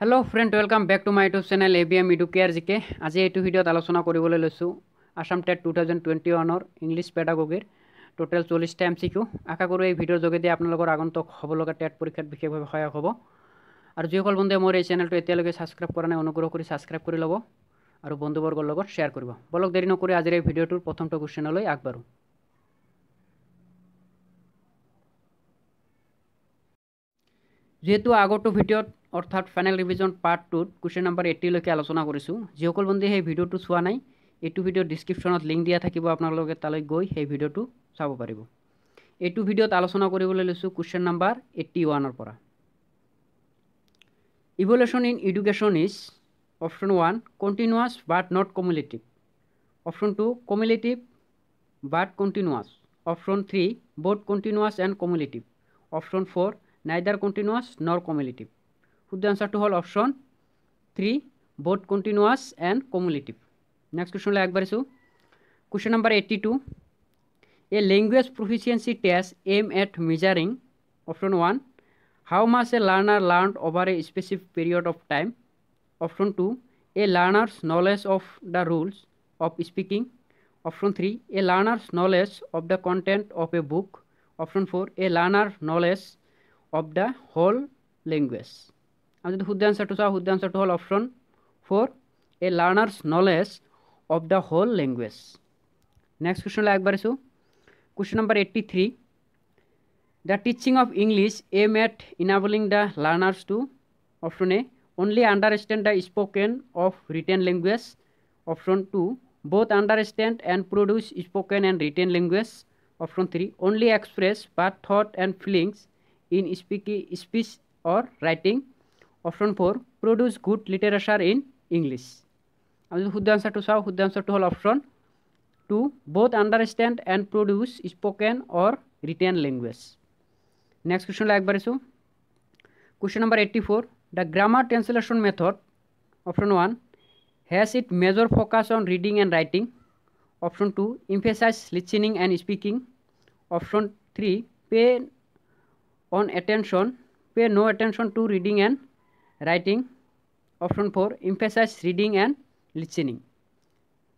Hello friend welcome back to my YouTube channel ABM edu care GK आज ये भिडिओत आलोचना কৰিবলৈ লৈছোঁ আসাম টেট 2021 ইংলিশ পেডাগোগিৰ টোটাল 40টা এমসিকিউ আশা কৰোঁ এই ভিডিঅ'ৰ যোগেদি আপোনালোকৰ আগন্তুক হ'ব লগা টেট পৰীক্ষাত বিশেষভাৱে সহায়ক হ'ব আৰু যিসকল বন্ধুৱে মোৰ এই চেনেলটো এতিয়ালৈকে সাবস্ক্ৰাইব কৰা নাই অনুগ্ৰহ কৰি সাবস্ক্ৰাইব কৰি ল'ব আৰু বন্ধুবৰ্গৰ লগত শ্বেয়াৰ কৰিব বলক দেৰি নকৰি আজিৰ এই ভিডিঅ'টোৰ প্ৰথমটো কোৱেশ্চনলৈ আগবাঢ়ো যেহেতু আগৰটো ভিডিঅ'ত অৰ্থাৎ final revision part 2 question number 80 লৈকে আলোচনা কৰিছোঁ যিসকল বন্ধুৱে এই ভিডিঅ'টো চোৱা নাই এইটো ভিডিঅ'ৰ ডেসক্ৰিপচনত লিংক দিয়া থাকিব আপোনালোকে তালৈ গৈ সেই ভিডিঅ'টো চাব পাৰিব এইটো ভিডিঅ'ত আলোচনা কৰিবলৈ লৈছোঁ কোৱেশ্চন নম্বৰ 81 ৰ পৰা evolution in education is option 1 continuous but not cumulative option 2 cumulative but continuous option 3 both continuous and cumulative option 4 neither continuous nor cumulative the answer to all option 3 both continuous and cumulative next question like barisu question number 82 a language proficiency test aim at measuring option 1 how much a learner learned over a specific period of time option 2 a learner's knowledge of the rules of speaking option 3 a learner's knowledge of the content of a book option 4 a learner's knowledge of the whole language and the answer to all option 4 a learner's knowledge of the whole language next question like barisu question number 83 the teaching of English aim at enabling the learners to option A only understand the spoken of written language option 2 both understand and produce spoken and written language option 3 only express but thought and feelings in speech or writing option 4 produce good literature in English and the answer to all option 2 both understand and produce spoken or written language next question like barisu question number 84 the grammar translation method option 1 has it major focus on reading and writing option 2 emphasize listening and speaking option 3 pay no attention to reading and writing option 4 emphasize reading and listening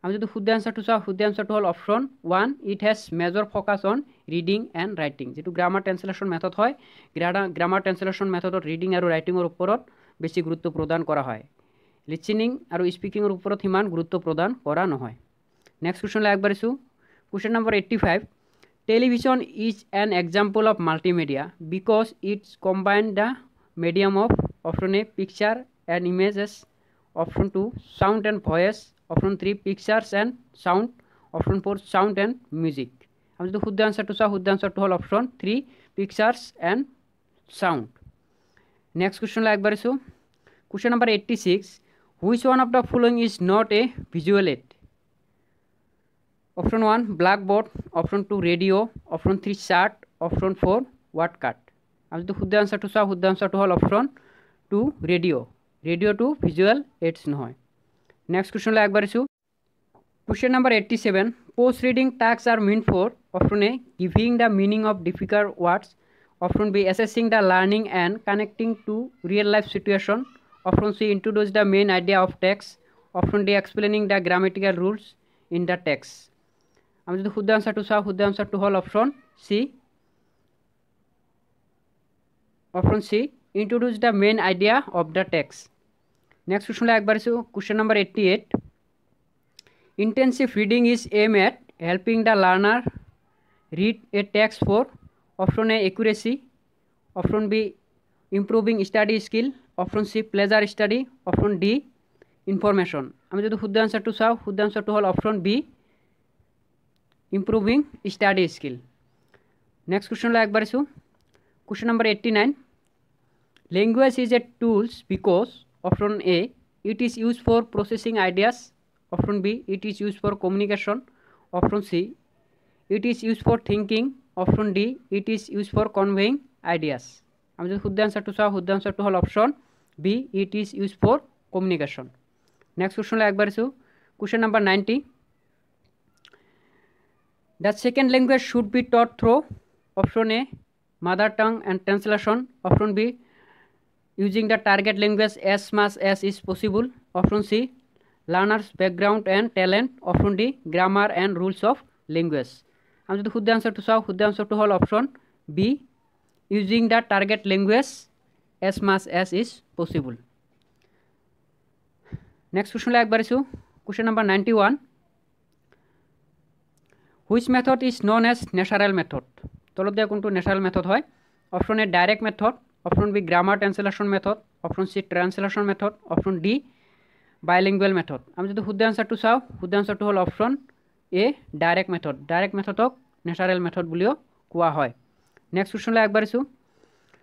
আমি যদি শুদ্ধ আনসারটো চাও শুদ্ধ আনসারটো হল option 1 it has major focus on reading and writing যেটো grammar translation method হয় grammar translation মেথডত রিডিং আৰু ৰাইটিংৰ ওপৰত বেছি গুৰুত্ব প্ৰদান কৰা হয় লিসেনিং আৰু স্পিকিংৰ ওপৰত হিমান গুৰুত্ব প্ৰদান কৰা নহয় নেক্সট কোৱেশ্চন লৈ আগবাঢ়িছো question number 85 television is an example of multimedia because it combines the medium of option A picture and images option 2 sound and voice option 3 pictures and sound option 4 sound and music আমি যদি শুদ্ধ আনসারটো চাও শুদ্ধ আনসারটো হল option 3 pictures and sound next question লৈ আগবাঢ়িছো question number 86 which one of the following is not a visual aid option 1 blackboard option 2 radio option 3 chart option 4 word cut আমি যদি শুদ্ধ আনসারটো চাও শুদ্ধ আনসারটো হল option 2 radio to visual aids নহয় next question লৈ আগবাঢ়িছো question number 87 post reading tasks are meant for option A giving the meaning of difficult words option B assessing the learning and connecting to real life situation option C introduce the main idea of text option D explaining the grammatical rules in the text আমি যদি শুদ্ধ আনসারটো চাও শুদ্ধ আনসারটো হল option C option C introduce the main idea of the text next question লৈ আগবাঢ়িছো question number 88 intensive reading is aimed at helping the learner read a text for option A accuracy option B improving study skill option C pleasure study option D information আমি যদি শুদ্ধ আনসারটো চাও শুদ্ধ আনসারটো হল option B improving study skill next question লৈ আগবাঢ়িছো question number 89 language is a tools because option A it is used for processing ideas option B it is used for communication option C it is used for thinking option D it is used for conveying ideas আমি যদি শুদ্ধ আনসারটো চাও শুদ্ধ আনসারটো হল option B it is used for communication next question লৈ আগবাঢ়িছো question number 90 the second language should be taught through option A mother tongue and translation option B using the target language as much as is possible. Option C, learners background and talent. Option D, grammar and rules of language. আমি যদি শুদ্ধ আনসারটো চাওঁ, শুদ্ধ আনসারটো হল option B, using the target language as much as is possible. Next question একবার আছো, question number 91, which method is known as natural method? তলত দিয়া কোনটো ন্যাচারাল মেথড হয়? Option A direct method, option B grammar translation method, option C translation method, option D bilingual method. আমি যদি শুদ্ধ আনসারটো চাওঁ, শুদ্ধ আনসারটো হল option A direct method. Direct মেথডক ন্যাচারাল মেথড বুলিও কোৱা হয়. নেক্সট কোশ্চেনলৈ আগবাঢ়িছোঁ,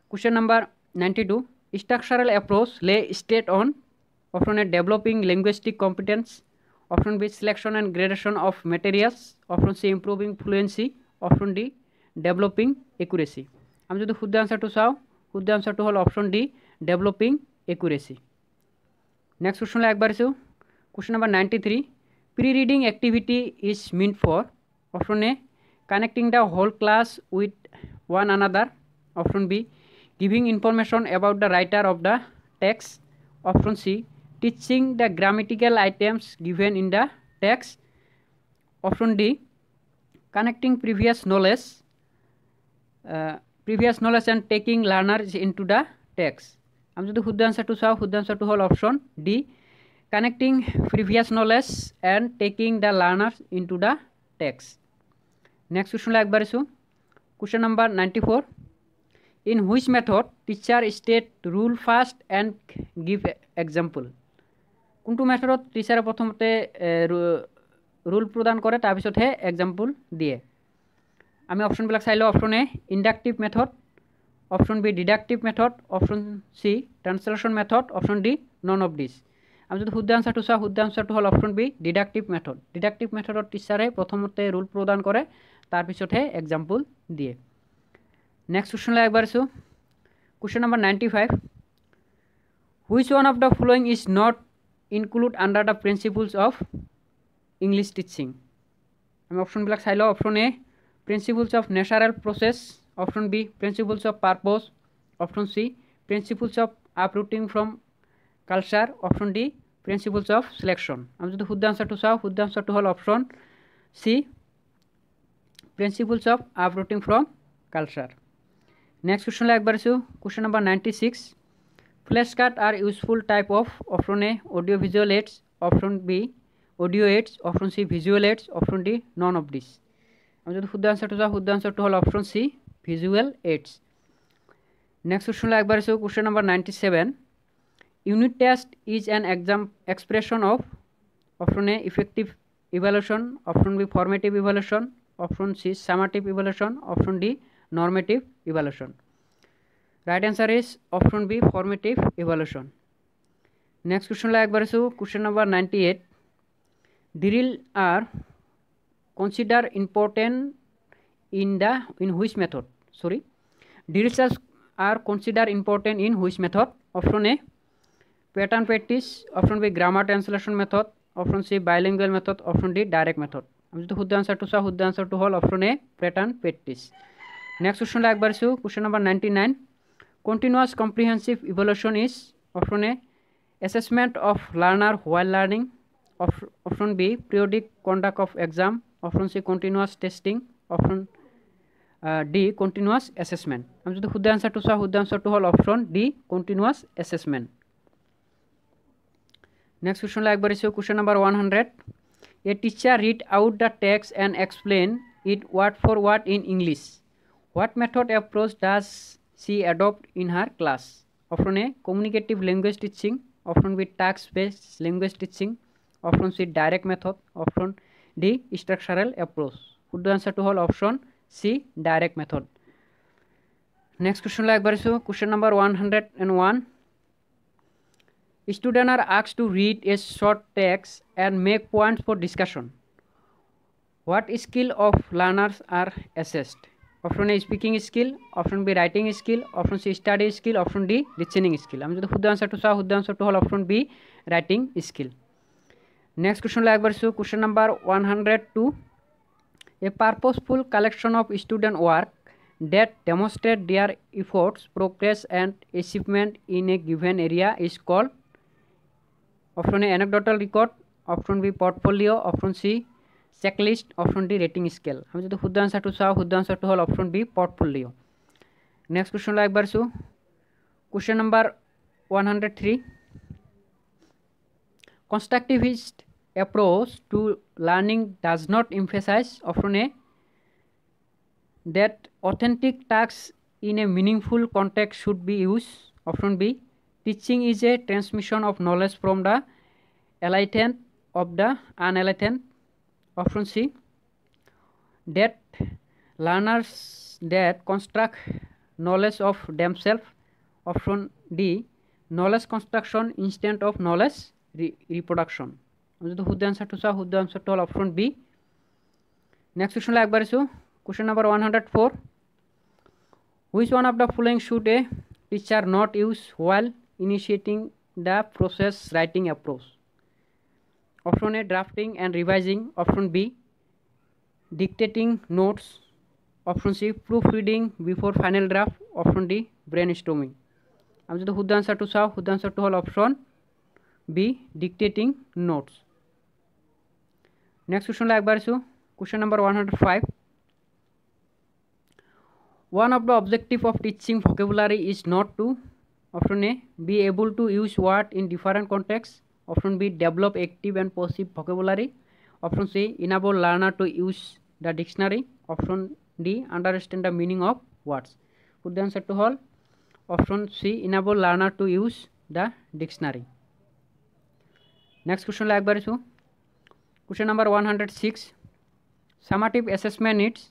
question number 92, structural approach lay stress on. Option A developing linguistic competence, option B selection and gradation of materials, option C improving fluency, option D developing accuracy. আমি যদি শুদ্ধ আনসারটো চাওঁ, শুদ্ধ আনসারটো হল option D developing accuracy. Next কোশ্চেনলৈ আগবাঢ়িছোঁ, question number 93, pre reading activity is meant for. Option A connecting the whole class with one another, option B giving information about the writer of the text, option C teaching the grammatical items given in the text, option D connecting previous knowledge and taking learners into the text. আমি যদি শুদ্ধ আনসারটো চাওঁ, শুদ্ধ আনসারটো হল option D connecting previous knowledge and taking the learners into the text. Next কোশ্চেনলৈ আগবাঢ়িছোঁ, question number 94, in which method teacher state rule first and give example? কোনটো মেথডত টিচাৰে প্ৰথমতে ৰুল প্ৰদান কৰে তাৰপিছতহে এক্সাম্পল দিয়ে? আমি অপশ্যনবিলাক চাই লওঁ. Option A inductive method, option B deductive method, option C translation method, option D none of this. আমি যদি শুদ্ধ আনসাৰটো চাওঁ, শুদ্ধ আনসাৰটো হ'ল option B deductive method. Deductive মেথডত টিচাৰে প্ৰথমতে ৰুল প্ৰদান কৰে তাৰপিছতহে এক্সাম্পল দিয়ে. নেক্সট কোশ্চেনলৈ আগবাঢ়িছোঁ, question number 95, which one of the following is not include under the principles of English teaching? আমি অপশনবিলাক চাই লওঁ. Option A principles of natural process, option B principles of purpose, option C principles of uprooting from culture, option D principles of selection. আমি যদি শুদ্ধ আনসারটো চাওঁ, শুদ্ধ আনসারটো হল option C principles of uprooting from culture. Next কোশ্চেনলৈ আগবাঢ়িছোঁ, question number 96, flash card are useful type of. Option A audio visual aids, option B audio aids, option C visual aids, option D none of this. আমি যদি শুদ্ধ আনসারটো চাওঁ, শুদ্ধ আনসারটো হল option C visual aids. Next কোশ্চেনলৈ আগবাঢ়িছোঁ, question number 97, unit test is an expression of. Option A effective evaluation, option B formative evaluation, option C summative evaluation, option D normative evaluation. Right answer is option B formative evaluation. Next question like barisu, question number 98, drill are considered important in which method? Drills are considered important in which method? Option A pattern practice, option B grammar translation method, option C bilingual method, option D direct method. আমি যদি শুদ্ধ আনসারটো চাওঁ, শুদ্ধ আনসারটো হল option A pattern practice. Next question আগবাঢ়িছোঁ, question number 99, continuous comprehensive evaluation is. Option A assessment of learner while learning, option B periodic conduct of exam, option C continuous testing, option D continuous assessment. আমি যদি শুদ্ধ আনসারটো চাওঁ, শুদ্ধ আনসারটো হল option D continuous assessment. Next question আগবাঢ়িছোঁ, question number 100, a teacher read out the text and explain it word for word in English. What method approach does she adopt in her class? Option A communicative language teaching, option B task based language teaching, option C direct method, option D structural approach. Would the answer to all option C direct method. Next question like barisu, question number 101, students are asked to read a short text and make points for discussion. What skill of learners are assessed? Option A speaking skill, option B writing skill, option C study skill, option D listening skill. আমি যদি শুদ্ধ আনসারটো চাওঁ, শুদ্ধ আনসারটো হল option B writing skill. Next question লাগ বাড়িছোঁ, question number 102, a purposeful collection of student work that demonstrate their efforts, progress and achievement in a given area is called option A anecdotal record, option B portfolio, option C checklist, option D rating scale. আমি যদি শুদ্ধ আনসারটো চাওঁ শুদ্ধ আনসারটো হল option B portfolio. Next question একবার চো question number 103 constructivist approach to learning does not emphasize option A that authentic tasks in a meaningful context should be used, option B teaching is a transmission of knowledge from the enlightened of the unenlightened, option C that learners that construct knowledge of themselves, option D knowledge construction instead of knowledge reproduction. আমি যদি শুদ্ধ আনসারটো চাওঁ শুদ্ধ আনসারটো হল option B. Next কোশ্চেনলৈ আগবাঢ়িছোঁ question number 104 which one of the following should a teacher not use while initiating the process writing approach, option A drafting and revising, option B dictating notes, option C proofreading before final draft, option D brainstorming. আমি যদি শুদ্ধ আনসারটো চাওঁ শুদ্ধ আনসারটো হল option B dictating notes. Next কোশ্চেনলৈ আগবাঢ়িছোঁ question number 105 one of the objective of teaching vocabulary is not to, option A be able to use word in different contexts, option B develop active and passive vocabulary, option C enable learner to use the dictionary, option D understand the meaning of words. শুদ্ধ আনসারটো হল option C enable learner to use the dictionary. Next কোশ্চেনলৈ আগবাঢ়িছোঁ question number 106 summative assessment needs,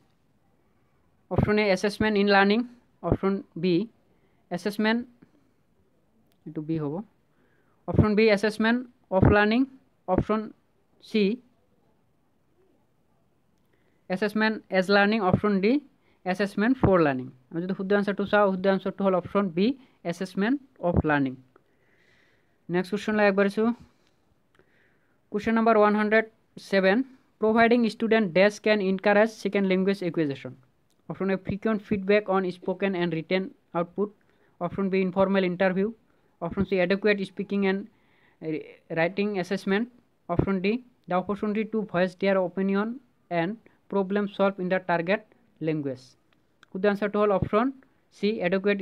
option A assessment in learning, option B assessment to B hobo, option B assessment of learning, option C assessment as learning, option D assessment for learning. আমি যদি শুদ্ধ আনসারটো চাওঁ শুদ্ধ আনসারটো হল option B assessment of learning. Next কোশ্চেনলৈ আগবাঢ়িছোঁ question number 107 providing student dash can encourage second language acquisition, option A frequent feedback on spoken and written output, option B informal interview, option C adequate speaking and writing assessment, option D the opportunity to voice their opinion and problem solve in the target language. শুদ্ধ আনসারটো হল option C adequate.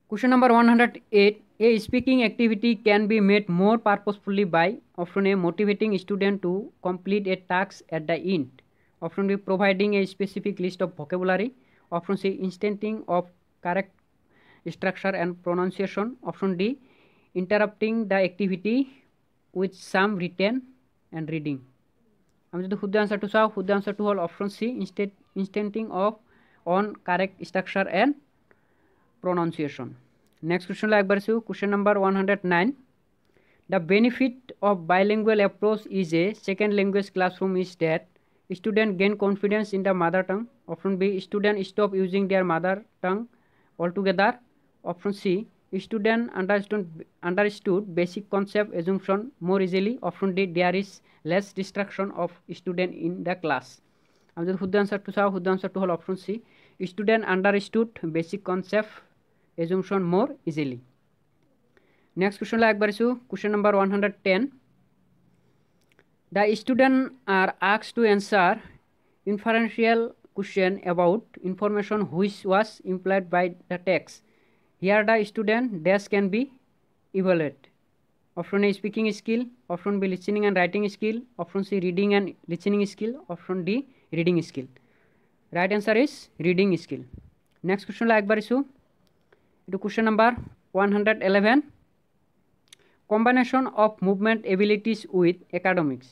Question number 108 a speaking activity can be made more purposefully by, option A motivating student to complete a task at the end, option B providing a specific list of vocabulary, option C instancing of correct structure and pronunciation, option D interrupting the activity with some written and reading. আমি যদি শুদ্ধ আনসারটো চাওঁ শুদ্ধ আনসারটো হল option C instancing of on correct structure and pronunciation. Next question like barsu question number 109 the benefit of bilingual approach is a second language classroom is that student gain confidence in the mother tongue, option B student stop using their mother tongue altogether, option C student understood basic concept assumption more easily, option D there is less distraction of student in the class. আমি যদি শুদ্ধ আনসারটো চাওঁ শুদ্ধ আনসারটো হল option C student understood basic concept assumption more easily. Next question like barsu question number 110 the student are asked to answer inferential question about information which was implied by the text. Here the student dash can be evaluated, option A speaking skill, option B listening and writing skill, option C reading and listening skill, option D reading skill. Right answer is reading skill. Next question like barsu to question number 111 combination of movement abilities with academics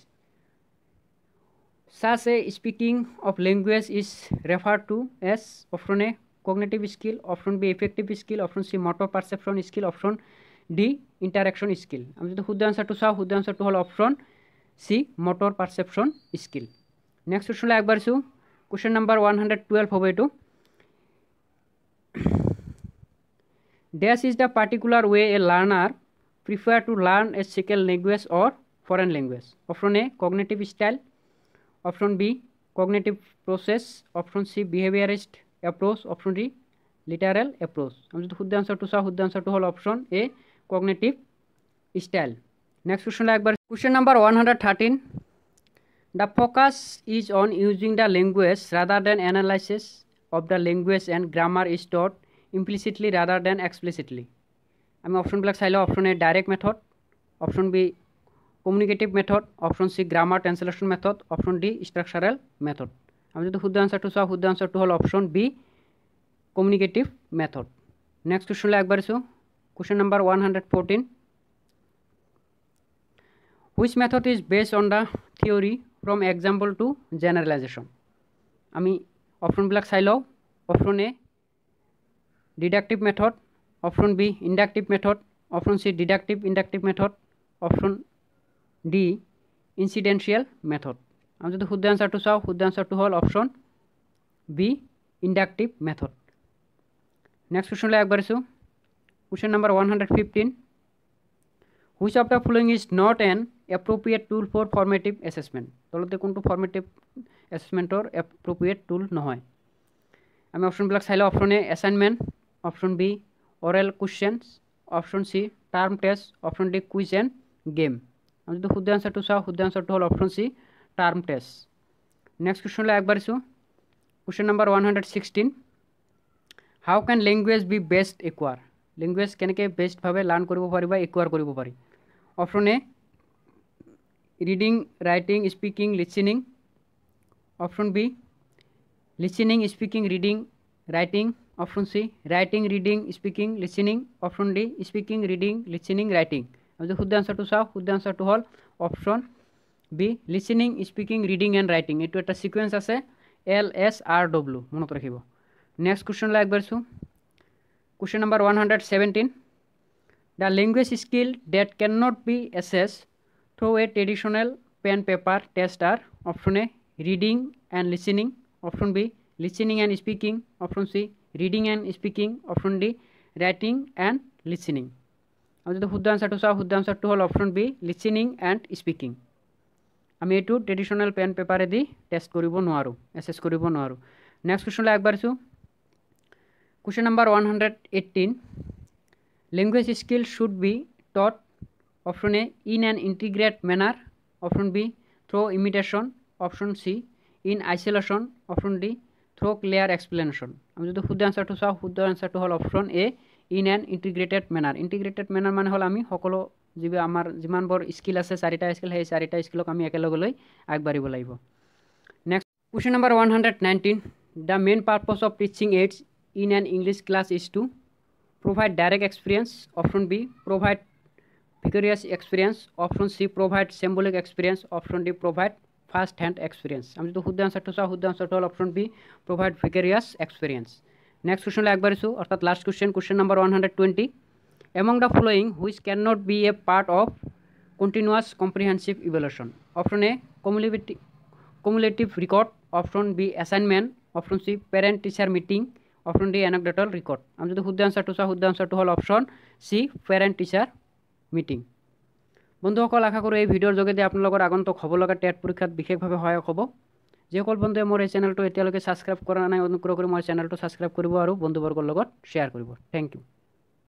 such a speaking of language is referred to as, option A cognitive skill, option B effective skill, option C motor perception skill, option D interaction skill. আমি যদি শুদ্ধ আনসারটো চাওঁ শুদ্ধ আনসারটো হল option সি motor perception skill. Next কোশ্চেনলৈ আগবাঢ়িছোঁ কোশ্চেন নাম্বাৰ 112 হ'ব এইটো dash is the particular way a learner prefer to learn a second language or foreign language, option A cognitive style, option B cognitive process, option C behaviorist approach option D literal approach আমি যদি শুদ্ধ আনসাৰটো চাওঁ শুদ্ধ আনসাৰটো হ'ল option A cognitive style next কুৱেশ্যনলৈ একবাৰ question number 113 the focus is on using the language rather than analysis of the language and grammar is taught implicitly rather than explicitly আমি অপশ্যনবিলাক চাই লওঁ option A direct method option B communicative method option C grammar translation method option D structural method আমি যদি শুদ্ধ আনসাৰটো চাওঁ শুদ্ধ আনসাৰটো হ'ল option B communicative method next কুৱেশ্যনলৈ আগবাঢ়িছোঁ question number 114 which method is based on the theory from example to generalisation আমি অপশ্যনবিলাক চাই লওঁ option A deductive method option B inductive method option C deductive inductive method option D incidental method আমি যদি শুদ্ধ আনসাৰটো চাওঁ শুদ্ধ আনসাৰটো হ'ল option B inductive method next কুৱেশ্যনলৈ আগবাঢ়িছোঁ question number 115 which of the following is not an appropriate tool for formative assessment তলতে কোনটো ফৰ্মেটিভ এছেছমেণ্টৰ এপ্ৰপ্ৰিয়েট টুল নহয় আমি অপশ্যনবিলাক চাই লওঁ option A assignment option B oral questions option C term test option D quiz and game আমি যদি শুদ্ধ আনসাৰটো চাওঁ শুদ্ধ আনসাৰটো হ'ল option C term test next কুৱেশ্যনলৈ আগবাঢ়িছোঁ question number 116 how can language be best acquire language কেনেকৈ বেষ্টভাৱে লাৰ্ণ কৰিব পাৰি বা একুৱাৰ কৰিব পাৰি option A reading writing speaking listening option B listening speaking reading writing option C writing reading speaking listening option D speaking reading listening writing আমি যদি শুদ্ধ আনসাৰটো চাওঁ শুদ্ধ আনসাৰটো হ'ল option B listening speaking reading and writing এইটো এটা সিকুৱেঞ্চ আছে LSRW মনত ৰাখিব নেক্সট কুৱেশ্যনলৈ আগবাঢ়িছোঁ question number 117 the language skill that can not be assess through a traditional pen paper test are option A reading and listening option B listening and speaking option C reading and speaking option D writing and listening আমি যদি শুদ্ধ আনসাৰটো চাওঁ শুদ্ধ আনসাৰটো হ'ল option B listening and speaking আমি এইটো ট্ৰেডিশ্যনেল পেন পেপাৰেদি টেষ্ট কৰিব নোৱাৰোঁ এছেছ কৰিব নোৱাৰোঁ নেক্সট কুৱেশ্যনলৈ আগবাঢ়িছোঁ question number 118 language skill should be taught option A in an integrate manner option B through imitation option C in isolation option D through clear explanation আমি যদি শুদ্ধ আনসাৰটো চাওঁ শুদ্ধ আনসাৰটো হ'ল option A in an integrated manner মানে হ'ল আমি সকলো আমাৰ যিমানবোৰ স্কিল আছে চাৰিটা স্কিল সেই চাৰিটা স্কিলক আমি একেলগে লৈ আগবাঢ়িব লাগিব next question number 119 the main purpose of teaching AIDS in an English class is to provide direct experience option B provide vicarious experience option C provide symbolic experience option D provide first hand experience আমি যদি শুদ্ধ আনসারটো চাওঁ শুদ্ধ আনসারটো হ'ল option B provide vicarious experience next কুৱেশ্যনলৈ আগবাঢ়িছোঁ অৰ্থাৎ last question number 120 among the following which cannot be a part of continuous comprehensive evaluation option A cumulative record option B assignment option C parent teacher meeting option D anecdotal record আমি যদি শুদ্ধ আনসাৰটো চাওঁ শুদ্ধ আনসাৰটো হ'ল option C parent teacher meeting বন্ধুসকল আশা কৰোঁ এই ভিডিঅ'ৰ যোগেদি আপোনালোকৰ আগন্তুক হ'ব লগা টেট পৰীক্ষাত বিশেষভাৱে সহায়ক হ'ব যিসকল বন্ধুৱে মোৰ এই চেনেলটো এতিয়ালৈকে ছাবস্ক্ৰাইব কৰা নাই অনুগ্ৰহ কৰি মোৰ চেনেলটো ছাবস্ক্ৰাইব কৰিব আৰু বন্ধুবৰ্গৰ লগত শ্বেয়াৰ কৰিব থেংক ইউ